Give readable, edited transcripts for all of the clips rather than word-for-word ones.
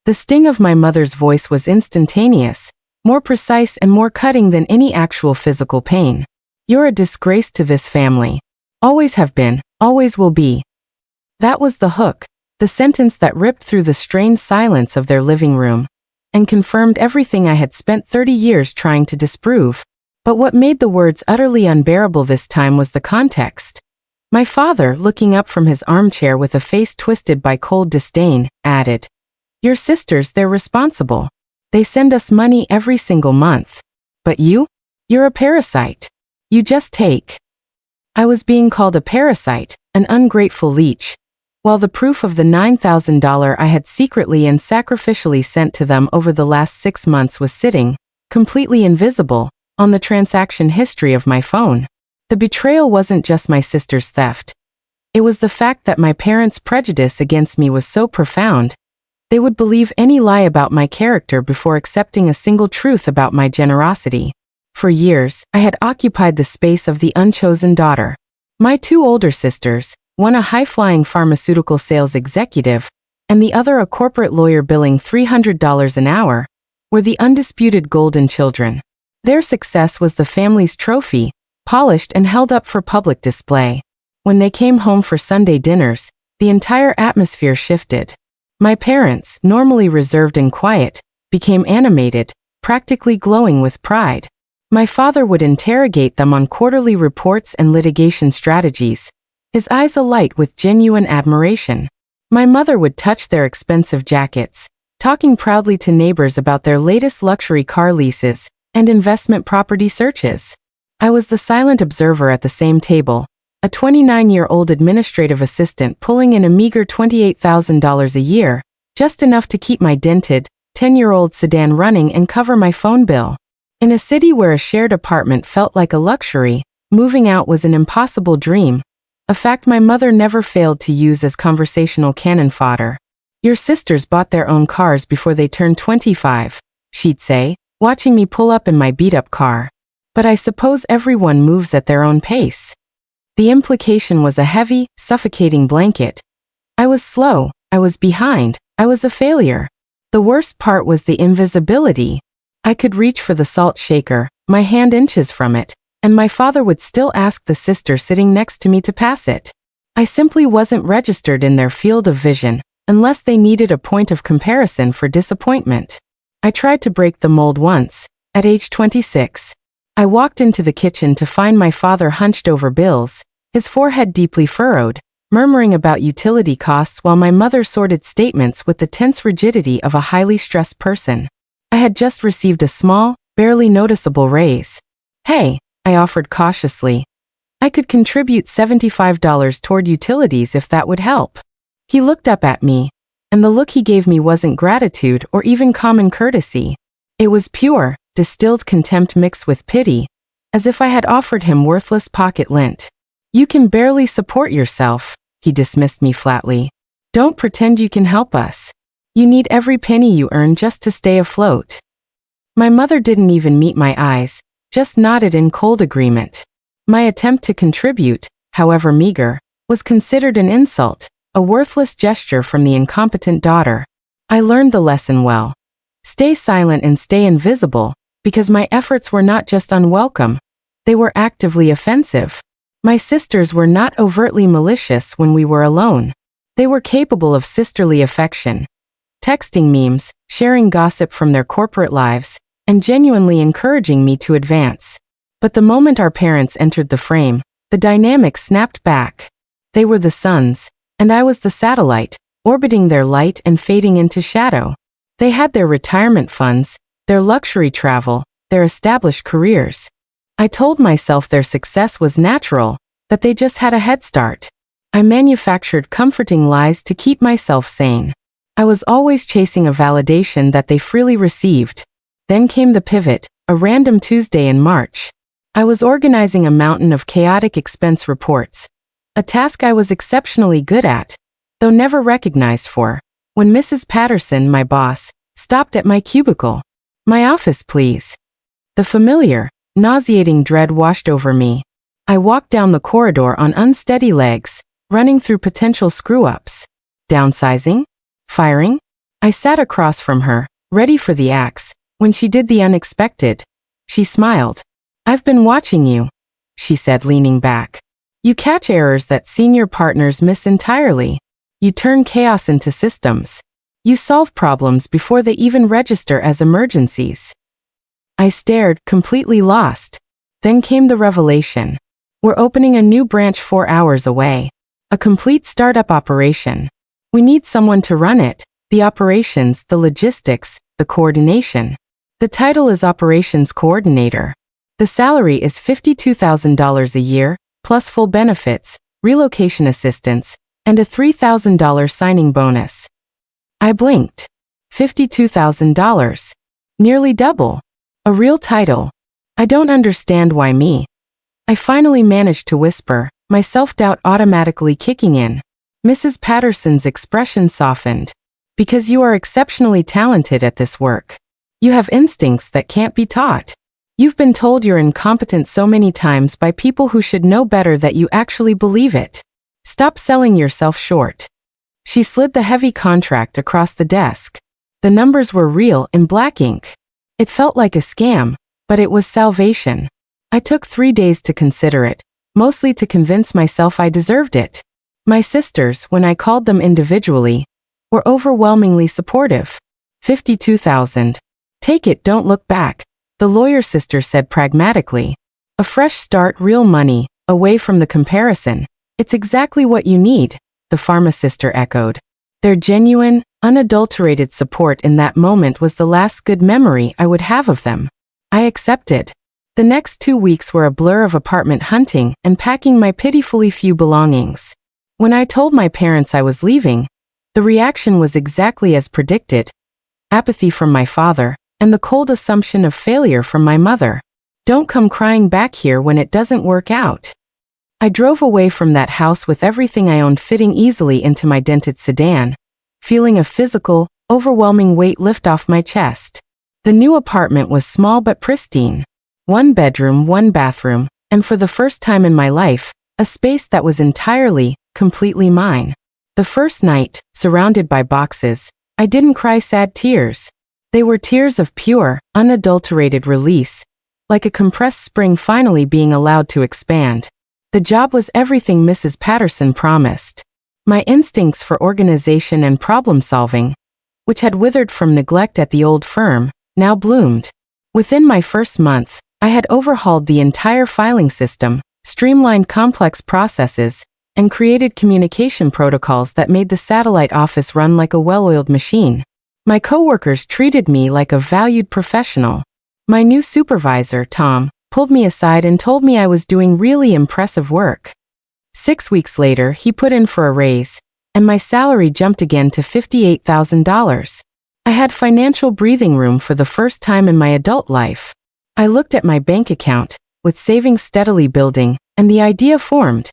The sting of my mother's voice was instantaneous, more precise and more cutting than any actual physical pain. You're a disgrace to this family. Always have been, always will be. That was the hook, the sentence that ripped through the strained silence of their living room, and confirmed everything I had spent 30 years trying to disprove. But what made the words utterly unbearable this time was the context. My father, looking up from his armchair with a face twisted by cold disdain, added, "Your sisters, they're responsible. They send us money every single month. But you're a parasite. You just take." I was being called a parasite, an ungrateful leech, while the proof of the $9,000 I had secretly and sacrificially sent to them over the last 6 months was sitting, completely invisible, on the transaction history of my phone. The betrayal wasn't just my sister's theft. It was the fact that my parents' prejudice against me was so profound. They would believe any lie about my character before accepting a single truth about my generosity. For years, I had occupied the space of the unchosen daughter. My 2 older sisters, one a high-flying pharmaceutical sales executive, and the other a corporate lawyer billing $300 an hour, were the undisputed golden children. Their success was the family's trophy, polished and held up for public display. When they came home for Sunday dinners, the entire atmosphere shifted. My parents, normally reserved and quiet, became animated, practically glowing with pride. My father would interrogate them on quarterly reports and litigation strategies, his eyes alight with genuine admiration. My mother would touch their expensive jackets, talking proudly to neighbors about their latest luxury car leases and investment property searches. I was the silent observer at the same table, a 29-year-old administrative assistant pulling in a meager $28,000 a year, just enough to keep my dented, 10-year-old sedan running and cover my phone bill. In a city where a shared apartment felt like a luxury, moving out was an impossible dream, a fact my mother never failed to use as conversational cannon fodder. "Your sisters bought their own cars before they turned 25, she'd say, watching me pull up in my beat-up car. "But I suppose everyone moves at their own pace." The implication was a heavy, suffocating blanket. I was slow, I was behind, I was a failure. The worst part was the invisibility. I could reach for the salt shaker, my hand inches from it, and my father would still ask the sister sitting next to me to pass it. I simply wasn't registered in their field of vision, unless they needed a point of comparison for disappointment. I tried to break the mold once, at age 26. I walked into the kitchen to find my father hunched over bills, his forehead deeply furrowed, murmuring about utility costs while my mother sorted statements with the tense rigidity of a highly stressed person. I had just received a small, barely noticeable raise. "Hey," I offered cautiously. "I could contribute $75 toward utilities if that would help." He looked up at me, and the look he gave me wasn't gratitude or even common courtesy. It was pure, distilled contempt mixed with pity, as if I had offered him worthless pocket lint. "You can barely support yourself," he dismissed me flatly. "Don't pretend you can help us. You need every penny you earn just to stay afloat." My mother didn't even meet my eyes, just nodded in cold agreement. My attempt to contribute, however meager, was considered an insult, a worthless gesture from the incompetent daughter. I learned the lesson well. Stay silent and stay invisible, because my efforts were not just unwelcome, they were actively offensive. My sisters were not overtly malicious when we were alone. They were capable of sisterly affection, texting memes, sharing gossip from their corporate lives, and genuinely encouraging me to advance. But the moment our parents entered the frame, the dynamic snapped back. They were the suns, and I was the satellite, orbiting their light and fading into shadow. They had their retirement funds, their luxury travel, their established careers. I told myself their success was natural, that they just had a head start. I manufactured comforting lies to keep myself sane. I was always chasing a validation that they freely received. Then came the pivot, a random Tuesday in March. I was organizing a mountain of chaotic expense reports, a task I was exceptionally good at, though never recognized for, when Mrs. Patterson, my boss, stopped at my cubicle. "My office, please." The familiar, nauseating dread washed over me. I walked down the corridor on unsteady legs, running through potential screw-ups. Downsizing? Firing? I sat across from her, ready for the axe, when she did the unexpected. She smiled. "I've been watching you," she said, leaning back. "You catch errors that senior partners miss entirely. You turn chaos into systems. You solve problems before they even register as emergencies." I stared, completely lost. Then came the revelation. "We're opening a new branch 4 hours away. A complete startup operation. We need someone to run it, the operations, the logistics, the coordination. The title is Operations Coordinator. The salary is $52,000 a year, plus full benefits, relocation assistance, and a $3,000 signing bonus." I blinked. $52,000. Nearly double. A real title. I don't understand why me. I finally managed to whisper, my self-doubt automatically kicking in. Mrs. Patterson's expression softened. "Because you are exceptionally talented at this work. You have instincts that can't be taught. You've been told you're incompetent so many times by people who should know better that you actually believe it. Stop selling yourself short." She slid the heavy contract across the desk. The numbers were real in black ink. It felt like a scam, but it was salvation. I took 3 days to consider it, mostly to convince myself I deserved it. My sisters, when I called them individually, were overwhelmingly supportive. $52,000. "Take it, don't look back," the lawyer sister said pragmatically. "A fresh start, real money, away from the comparison. It's exactly what you need," the pharma sister echoed. Their genuine, unadulterated support in that moment was the last good memory I would have of them. I accepted. The next 2 weeks were a blur of apartment hunting and packing my pitifully few belongings. When I told my parents I was leaving, the reaction was exactly as predicted. Apathy from my father, and the cold assumption of failure from my mother. "Don't come crying back here when it doesn't work out." I drove away from that house with everything I owned fitting easily into my dented sedan, feeling a physical, overwhelming weight lift off my chest. The new apartment was small but pristine. 1 bedroom, 1 bathroom, and for the first time in my life, a space that was entirely, completely mine. The first night, surrounded by boxes, I didn't cry sad tears. They were tears of pure, unadulterated release, like a compressed spring finally being allowed to expand. The job was everything Mrs. Patterson promised. My instincts for organization and problem-solving, which had withered from neglect at the old firm, now bloomed. Within my first month, I had overhauled the entire filing system, streamlined complex processes, and created communication protocols that made the satellite office run like a well-oiled machine. My coworkers treated me like a valued professional. My new supervisor, Tom, pulled me aside and told me I was doing really impressive work. 6 weeks later, he put in for a raise, and my salary jumped again to $58,000. I had financial breathing room for the first time in my adult life. I looked at my bank account, with savings steadily building, and the idea formed.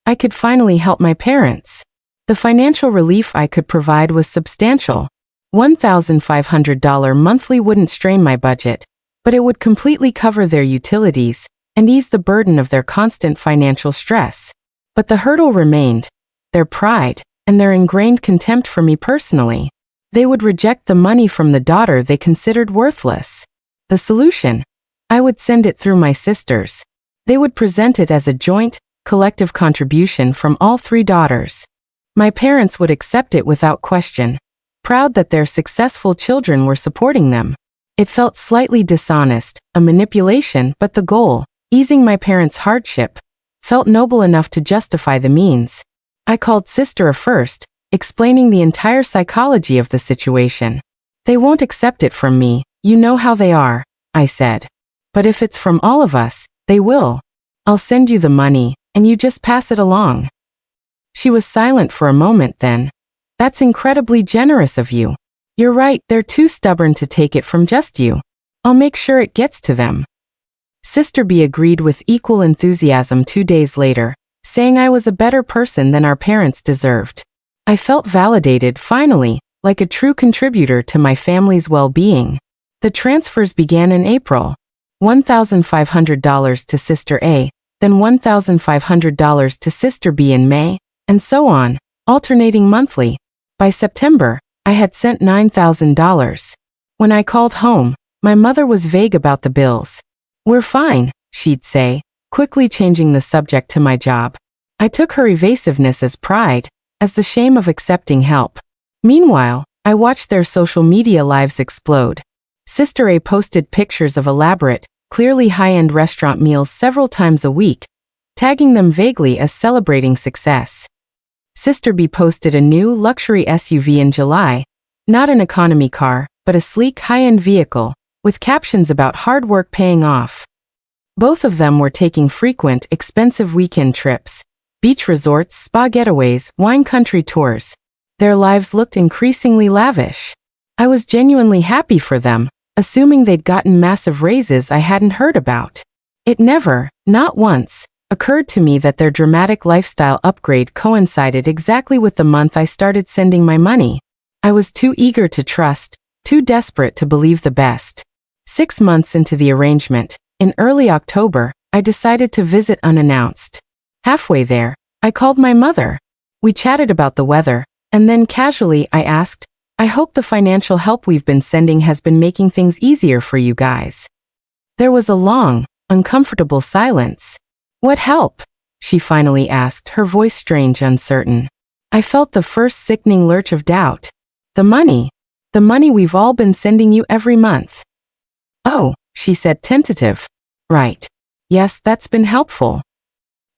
I could finally help my parents. The financial relief I could provide was substantial. $1,500 monthly wouldn't strain my budget, but it would completely cover their utilities and ease the burden of their constant financial stress. But the hurdle remained, their pride, and their ingrained contempt for me personally. They would reject the money from the daughter they considered worthless. The solution? I would send it through my sisters. They would present it as a joint, collective contribution from all 3 daughters. My parents would accept it without question, proud that their successful children were supporting them. It felt slightly dishonest, a manipulation, but the goal, easing my parents' hardship, felt noble enough to justify the means. I called Sister A first, explaining the entire psychology of the situation. "They won't accept it from me, you know how they are," I said. "But if it's from all of us, they will. I'll send you the money, and you just pass it along." She was silent for a moment then. "That's incredibly generous of you. You're right, they're too stubborn to take it from just you. I'll make sure it gets to them." Sister B agreed with equal enthusiasm 2 days later, saying I was a better person than our parents deserved. I felt validated, finally, like a true contributor to my family's well-being. The transfers began in April. $1,500 to Sister A, then $1,500 to Sister B in May, and so on, alternating monthly. By September, I had sent $9,000. When I called home, my mother was vague about the bills. "We're fine," she'd say, quickly changing the subject to my job. I took her evasiveness as pride, as the shame of accepting help. Meanwhile, I watched their social media lives explode. Sister A posted pictures of elaborate, clearly high-end restaurant meals several times a week, tagging them vaguely as celebrating success. Sister B posted a new luxury SUV in July, not an economy car, but a sleek high-end vehicle, with captions about hard work paying off. Both of them were taking frequent, expensive weekend trips, beach resorts, spa getaways, wine country tours. Their lives looked increasingly lavish. I was genuinely happy for them, assuming they'd gotten massive raises I hadn't heard about. It never, not once, occurred to me that their dramatic lifestyle upgrade coincided exactly with the month I started sending my money. I was too eager to trust, too desperate to believe the best. 6 months into the arrangement, in early October, I decided to visit unannounced. Halfway there, I called my mother. We chatted about the weather, and then casually I asked, "I hope the financial help we've been sending has been making things easier for you guys." There was a long, uncomfortable silence. "What help?" she finally asked, her voice strange, uncertain. I felt the first sickening lurch of doubt. "The money. The money we've all been sending you every month." "Oh," she said, tentative. "Right. Yes, that's been helpful."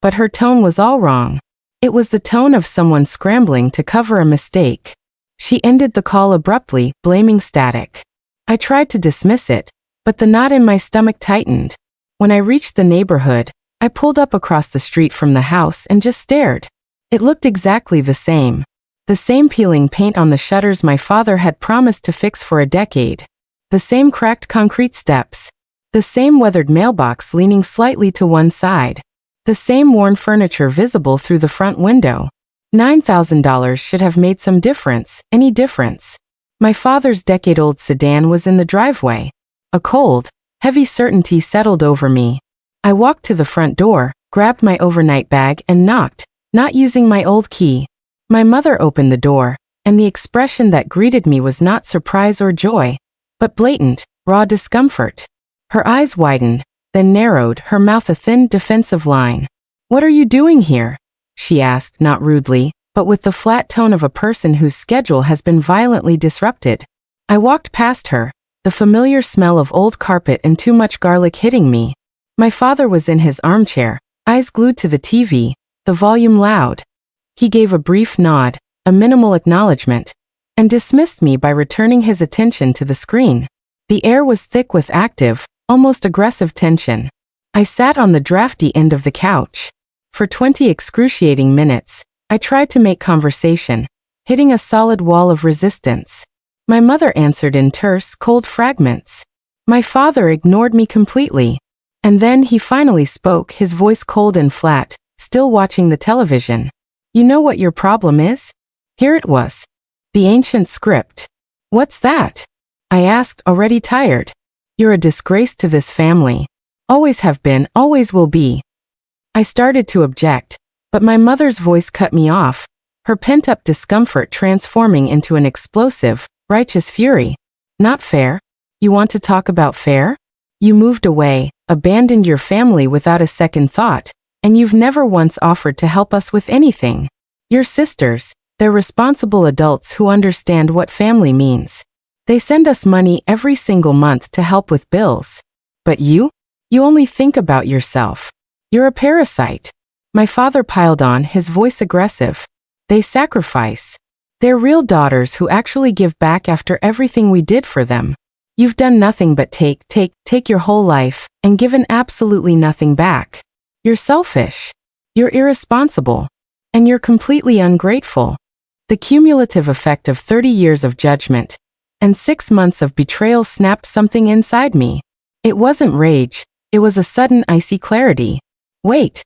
But her tone was all wrong. It was the tone of someone scrambling to cover a mistake. She ended the call abruptly, blaming static. I tried to dismiss it, but the knot in my stomach tightened. When I reached the neighborhood, I pulled up across the street from the house and just stared. It looked exactly the same. The same peeling paint on the shutters my father had promised to fix for a decade. The same cracked concrete steps. The same weathered mailbox leaning slightly to one side. The same worn furniture visible through the front window. $9,000 should have made some difference, any difference. My father's decade-old sedan was in the driveway. A cold, heavy certainty settled over me. I walked to the front door, grabbed my overnight bag and knocked, not using my old key. My mother opened the door, and the expression that greeted me was not surprise or joy, but blatant, raw discomfort. Her eyes widened, then narrowed, her mouth a thin, defensive line. "What are you doing here?" she asked, not rudely, but with the flat tone of a person whose schedule has been violently disrupted. I walked past her, the familiar smell of old carpet and too much garlic hitting me. My father was in his armchair, eyes glued to the TV, the volume loud. He gave a brief nod, a minimal acknowledgement, and dismissed me by returning his attention to the screen. The air was thick with active, almost aggressive tension. I sat on the drafty end of the couch. For 20 excruciating minutes, I tried to make conversation, hitting a solid wall of resistance. My mother answered in terse, cold fragments. My father ignored me completely. And then he finally spoke, his voice cold and flat, still watching the television. "You know what your problem is?" Here it was. The ancient script. "What's that?" I asked, already tired. "You're a disgrace to this family. Always have been, always will be." I started to object, but my mother's voice cut me off, her pent-up discomfort transforming into an explosive, righteous fury. "Not fair? You want to talk about fair? You moved away, abandoned your family without a second thought, and you've never once offered to help us with anything. Your sisters, they're responsible adults who understand what family means. They send us money every single month to help with bills. But you? You only think about yourself. You're a parasite." My father piled on, his voice aggressive. "They sacrifice. They're real daughters who actually give back after everything we did for them. You've done nothing but take your whole life, and given absolutely nothing back. You're selfish. You're irresponsible. And you're completely ungrateful." The cumulative effect of 30 years of judgment and 6 months of betrayal snapped something inside me. It wasn't rage, it was a sudden icy clarity. "Wait."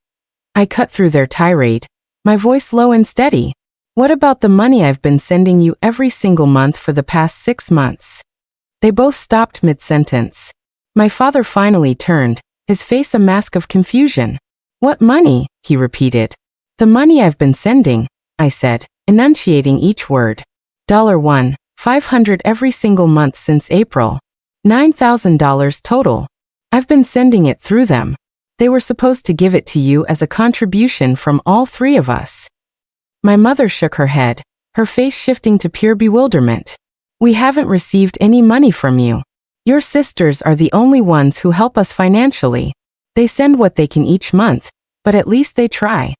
I cut through their tirade, my voice low and steady. "What about the money I've been sending you every single month for the past 6 months?" They both stopped mid-sentence. My father finally turned, his face a mask of confusion. "What money?" he repeated. "The money I've been sending," I said, enunciating each word. $1, $500 every single month since April. $9,000 total. I've been sending it through them. They were supposed to give it to you as a contribution from all three of us." My mother shook her head, her face shifting to pure bewilderment. "We haven't received any money from you. Your sisters are the only ones who help us financially. They send what they can each month, but at least they try."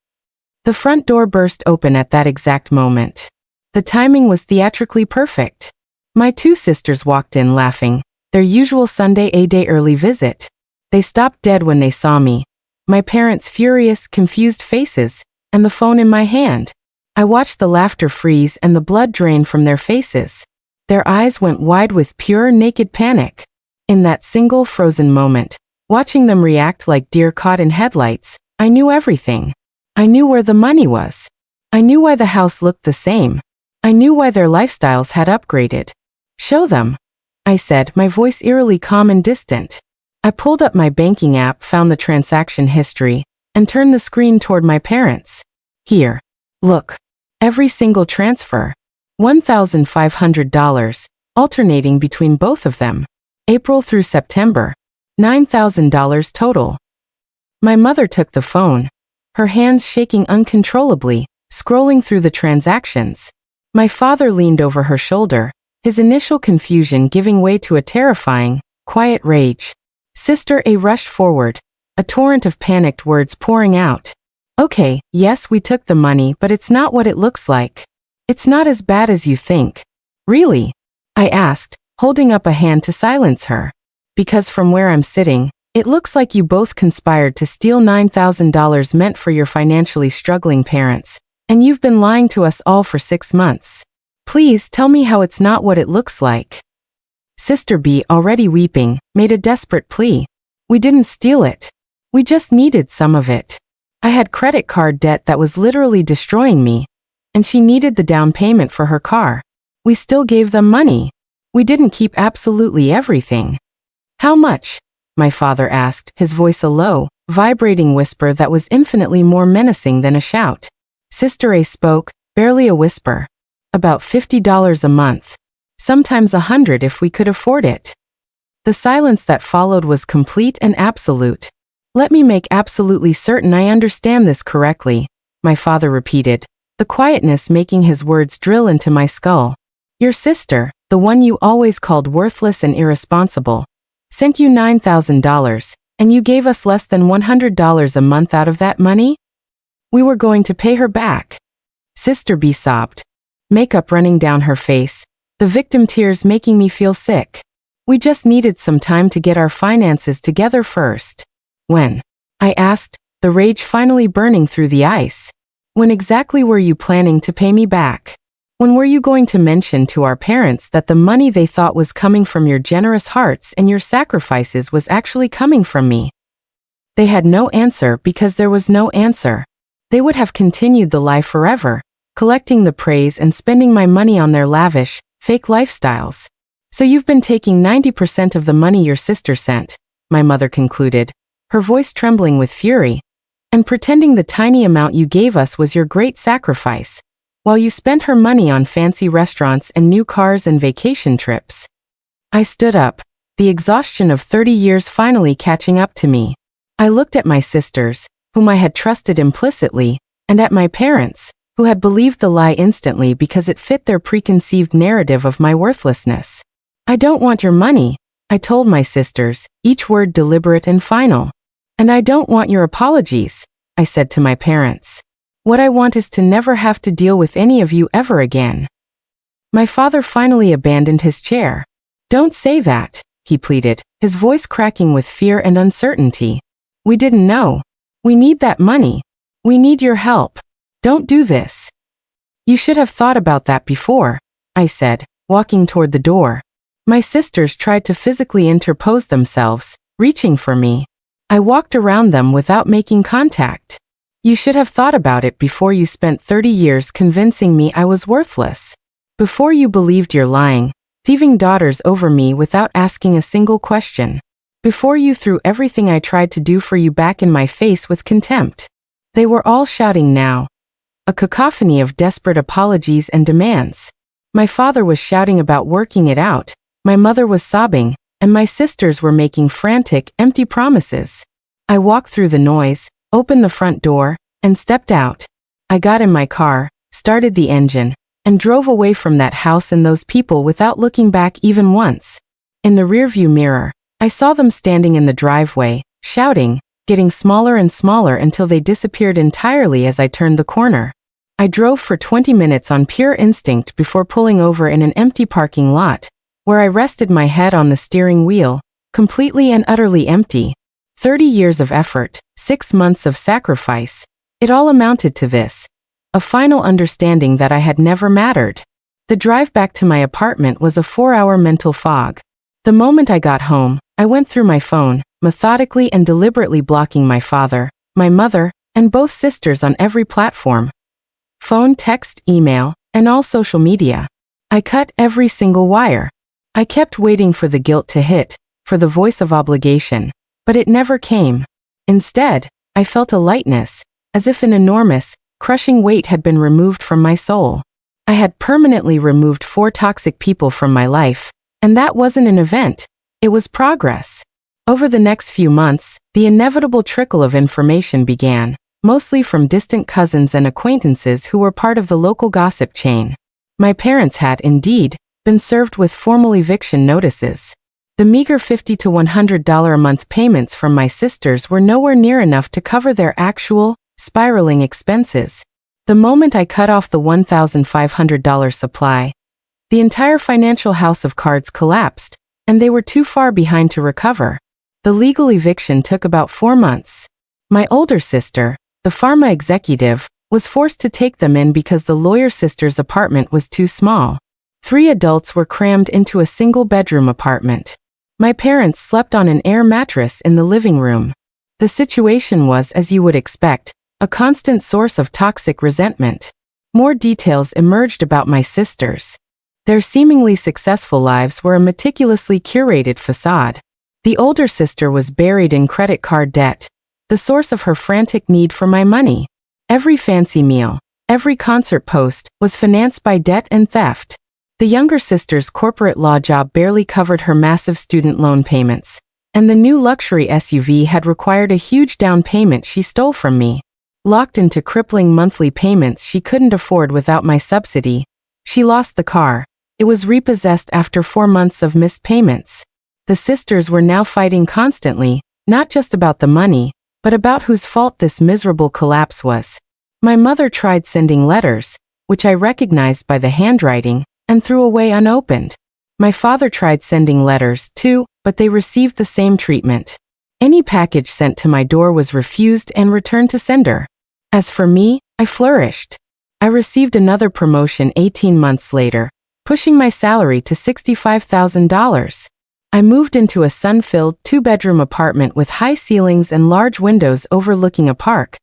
The front door burst open at that exact moment. The timing was theatrically perfect. My two sisters walked in laughing, their usual Sunday A-day early visit. They stopped dead when they saw me, my parents' furious, confused faces, and the phone in my hand. I watched the laughter freeze and the blood drain from their faces. Their eyes went wide with pure, naked panic. In that single frozen moment, watching them react like deer caught in headlights, I knew everything. I knew where the money was. I knew why the house looked the same. I knew why their lifestyles had upgraded. "Show them," I said, my voice eerily calm and distant. I pulled up my banking app, found the transaction history, and turned the screen toward my parents. "Here. Look. Every single transfer. $1,500, alternating between both of them. April through September. $9,000 total." My mother took the phone, her hands shaking uncontrollably, scrolling through the transactions. My father leaned over her shoulder, his initial confusion giving way to a terrifying, quiet rage. Sister A rushed forward, a torrent of panicked words pouring out. "Okay, yes, we took the money, but it's not what it looks like. It's not as bad as you think." "Really?" I asked, holding up a hand to silence her. "Because from where I'm sitting, it looks like you both conspired to steal $9,000 meant for your financially struggling parents, and you've been lying to us all for 6 months. Please tell me how it's not what it looks like." Sister B, already weeping, made a desperate plea. "We didn't steal it. We just needed some of it. I had credit card debt that was literally destroying me, and she needed the down payment for her car. We still gave them money. We didn't keep absolutely everything." "How much?" my father asked, his voice a low, vibrating whisper that was infinitely more menacing than a shout. Sister A spoke, barely a whisper. "About $50 a month. Sometimes $100 if we could afford it." The silence that followed was complete and absolute. "Let me make absolutely certain I understand this correctly," my father repeated, the quietness making his words drill into my skull. "Your sister, the one you always called worthless and irresponsible, sent you $9,000, and you gave us less than $100 a month out of that money? We were going to pay her back." Sister B sobbed, makeup running down her face, the victim tears making me feel sick. "We just needed some time to get our finances together first." "When?" I asked, the rage finally burning through the ice. "When exactly were you planning to pay me back? When were you going to mention to our parents that the money they thought was coming from your generous hearts and your sacrifices was actually coming from me?" They had no answer because there was no answer. They would have continued the lie forever, collecting the praise and spending my money on their lavish, fake lifestyles. "So you've been taking 90% of the money your sister sent," my mother concluded, her voice trembling with fury, "and pretending the tiny amount you gave us was your great sacrifice, while you spent her money on fancy restaurants and new cars and vacation trips." I stood up, the exhaustion of 30 years finally catching up to me. I looked at my sisters, whom I had trusted implicitly, and at my parents, who had believed the lie instantly because it fit their preconceived narrative of my worthlessness. "I don't want your money," I told my sisters, each word deliberate and final. "And I don't want your apologies," I said to my parents. "What I want is to never have to deal with any of you ever again." My father finally abandoned his chair. "Don't say that," he pleaded, his voice cracking with fear and uncertainty. "We didn't know. We need that money. We need your help. Don't do this." "You should have thought about that before," I said, walking toward the door. My sisters tried to physically interpose themselves, reaching for me. I walked around them without making contact. "You should have thought about it before you spent 30 years convincing me I was worthless. Before you believed your lying, thieving daughters over me without asking a single question. Before you threw everything I tried to do for you back in my face with contempt." They were all shouting now, a cacophony of desperate apologies and demands. My father was shouting about working it out, my mother was sobbing, and my sisters were making frantic, empty promises. I walked through the noise, opened the front door, and stepped out. I got in my car, started the engine, and drove away from that house and those people without looking back even once. In the rearview mirror, I saw them standing in the driveway, shouting, getting smaller and smaller until they disappeared entirely as I turned the corner. I drove for 20 minutes on pure instinct before pulling over in an empty parking lot, where I rested my head on the steering wheel, completely and utterly empty. 30 years of effort, 6 months of sacrifice. It all amounted to this. A final understanding that I had never mattered. The drive back to my apartment was a 4-hour mental fog. The moment I got home, I went through my phone, methodically and deliberately blocking my father, my mother, and both sisters on every platform. Phone, text, email, and all social media. I cut every single wire. I kept waiting for the guilt to hit, for the voice of obligation, but it never came. Instead, I felt a lightness, as if an enormous, crushing weight had been removed from my soul. I had permanently removed 4 toxic people from my life, and that wasn't an event, it was progress. Over the next few months, the inevitable trickle of information began, mostly from distant cousins and acquaintances who were part of the local gossip chain. My parents had, indeed, been served with formal eviction notices. The meager $50 to $100 a month payments from my sisters were nowhere near enough to cover their actual, spiraling expenses. The moment I cut off the $1,500 supply, the entire financial house of cards collapsed, and they were too far behind to recover. The legal eviction took about 4 months. My older sister, the pharma executive, was forced to take them in because the lawyer sister's apartment was too small. 3 adults were crammed into a single-bedroom apartment. My parents slept on an air mattress in the living room. The situation was, as you would expect, a constant source of toxic resentment. More details emerged about my sisters. Their seemingly successful lives were a meticulously curated facade. The older sister was buried in credit card debt, the source of her frantic need for my money. Every fancy meal, every concert post, was financed by debt and theft. The younger sister's corporate law job barely covered her massive student loan payments, and the new luxury SUV had required a huge down payment she stole from me. Locked into crippling monthly payments she couldn't afford without my subsidy, she lost the car. It was repossessed after 4 months of missed payments. The sisters were now fighting constantly, not just about the money, but about whose fault this miserable collapse was. My mother tried sending letters, which I recognized by the handwriting, and threw away unopened. My father tried sending letters, too, but they received the same treatment. Any package sent to my door was refused and returned to sender. As for me, I flourished. I received another promotion 18 months later, pushing my salary to $65,000. I moved into a sun-filled 2-bedroom apartment with high ceilings and large windows overlooking a park,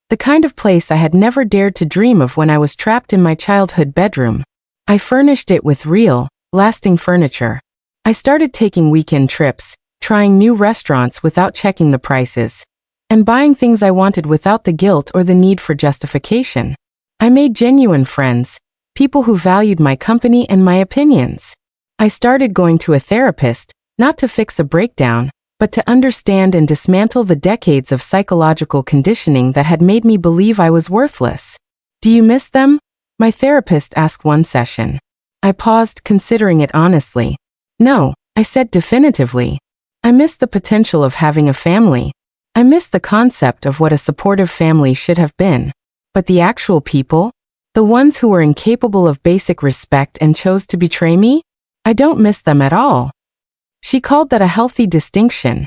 the kind of place I had never dared to dream of when I was trapped in my childhood bedroom. I furnished it with real, lasting furniture. I started taking weekend trips, trying new restaurants without checking the prices, and buying things I wanted without the guilt or the need for justification. I made genuine friends, people who valued my company and my opinions. I started going to a therapist, not to fix a breakdown, but to understand and dismantle the decades of psychological conditioning that had made me believe I was worthless. Do you miss them? My therapist asked one session. I paused, considering it honestly. No, I said definitively. I miss the potential of having a family. I miss the concept of what a supportive family should have been. But the actual people? The ones who were incapable of basic respect and chose to betray me? I don't miss them at all. She called that a healthy distinction.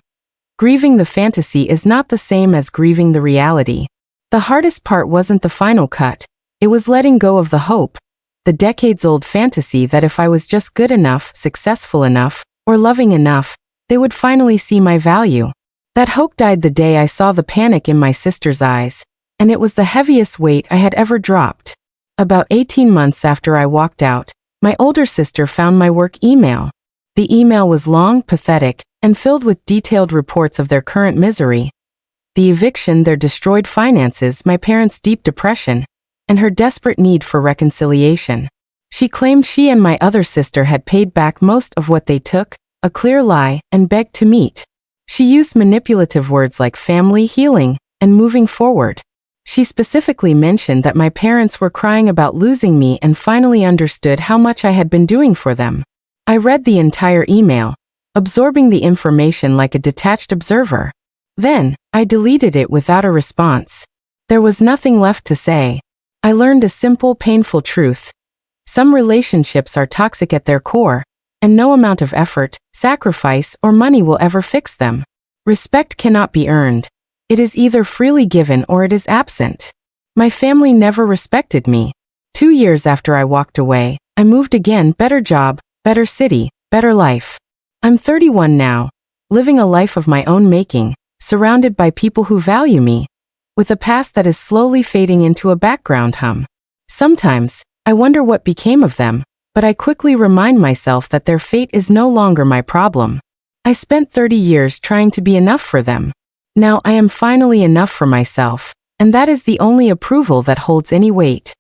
Grieving the fantasy is not the same as grieving the reality. The hardest part wasn't the final cut. It was letting go of the hope, the decades-old fantasy that if I was just good enough, successful enough, or loving enough, they would finally see my value. That hope died the day I saw the panic in my sister's eyes, and it was the heaviest weight I had ever dropped. About 18 months after I walked out, my older sister found my work email. The email was long, pathetic, and filled with detailed reports of their current misery. The eviction, their destroyed finances, my parents' deep depression, and her desperate need for reconciliation. She claimed she and my other sister had paid back most of what they took, a clear lie, and begged to meet. She used manipulative words like family, healing, and moving forward. She specifically mentioned that my parents were crying about losing me and finally understood how much I had been doing for them. I read the entire email, absorbing the information like a detached observer. Then, I deleted it without a response. There was nothing left to say. I learned a simple, painful truth. Some relationships are toxic at their core, and no amount of effort, sacrifice, or money will ever fix them. Respect cannot be earned. It is either freely given or it is absent. My family never respected me. 2 years after I walked away, I moved again, better job, better city, better life. I'm 31 now, living a life of my own making, surrounded by people who value me, with a past that is slowly fading into a background hum. Sometimes, I wonder what became of them, but I quickly remind myself that their fate is no longer my problem. I spent 30 years trying to be enough for them. Now I am finally enough for myself, and that is the only approval that holds any weight.